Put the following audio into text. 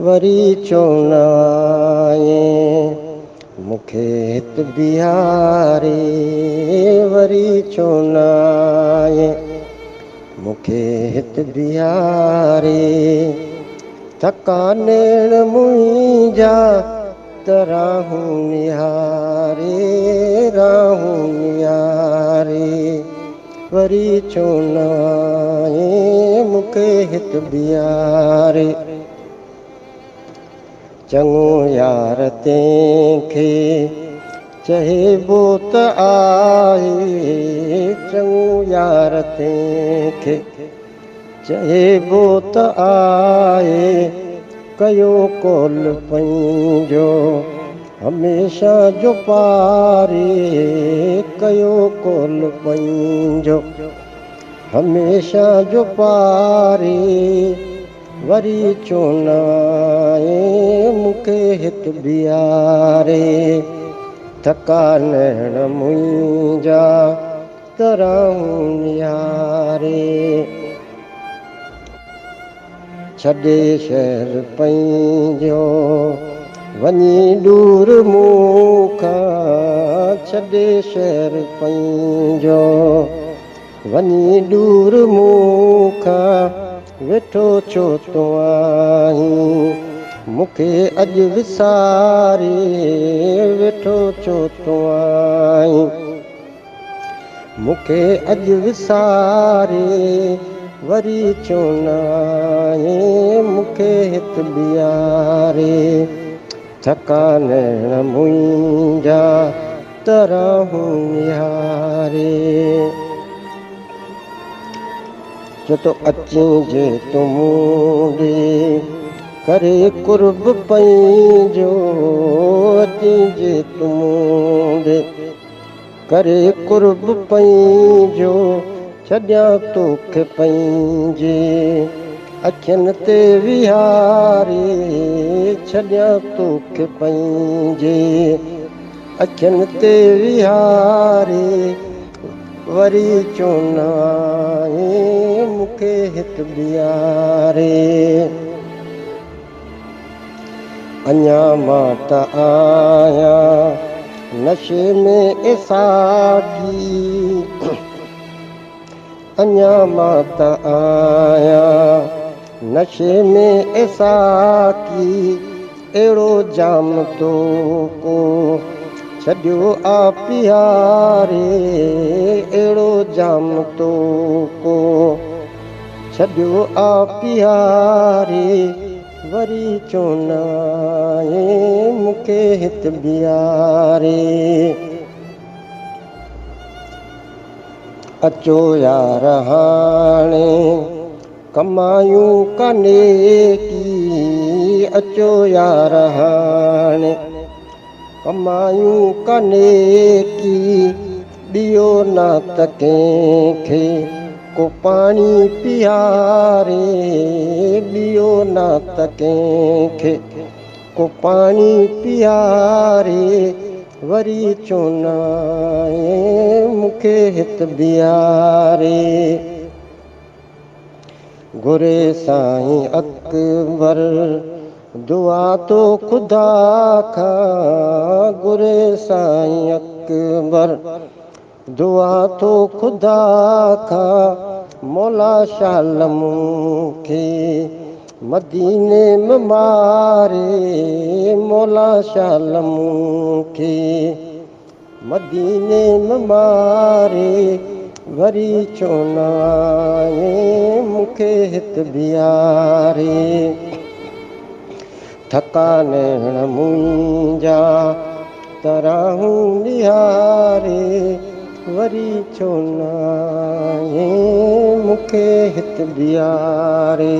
वरी चोनाए मूंखे हित बिहारे, वरी चोनाए मूंखे हित बिहारे। थका नेण मुंहिंजा त राहूं निहारे, राहूं निहारे। वरी चोनाए मूंखे हित बिहारे। चङो यार तंहिंखे चइबो त आहे, चङो यार तंहिंखे चइबो त आहे। कयो कोल पंहिंजो हमेशा जो पारे, कयो कोल पंहिंजो हमेशा जो पारे। वरी चोनाए मूंखे हित बिहारे। थका नेण मुंहिंजा त राहूं निहारे। छॾे शहर पंहिंजो वञी दूर मूंखां, छॾे शहर पंहिंजो वञी दूर मूंखां। वेठो छो तो आहीं मूंखे अॼु विसारे, वेठो छो तो आहीं मूंखे अॼु विसारे। वरी चोनाए मूंखे हित बिहारे। थका नेण मुंहिंजा त राहूं निहारे। जो तो अची जे तूं मूं ॾे करे कुर्ब पंहिंजो, अची जे तूं मूं ॾे करे कुर्ब पंहिंजो। छॾियां तोखे पंहिंजे अखियुनि ते विहारे, छॾियां तोखे पंहिंजे अखियुनि ते विहारे। वरी चोनाए मूंखे हित बिहारे। अञा मां त आहियां नशे में ए साॻी, अञा मां त आहियां नशे में ए साॻी। अहिड़ो जाम तो को छॾियो आ पियारे, अहिड़ो जाम तो को छॾियो आ पियारे। वरी चोनाए मूंखे हित बिहारे। अचो यार हाणे कमायूं कनेकी, अचो यार हाणे कमायूं कनेकी। ॾियो न त कंहिंखे को पाणी पियारे, ॾियो न त कंहिंखे को पाणी पियारे। वरी चोनाए मूंखे हित बिहारे। घुरे साईं अकबर दुआ तो ख़ुदा खां, घुरे साईं अकबर दुआ तो ख़ुदा खां। मौला शालम खे मदीने में मारे, मौला शालम खे मदीने में मारे। वरी चोनाए मूंखे हित बिहारे। थका नेण मुंहिंजा त राहूं निहारे। वरी चोनाए मूंखे हित बिहारे।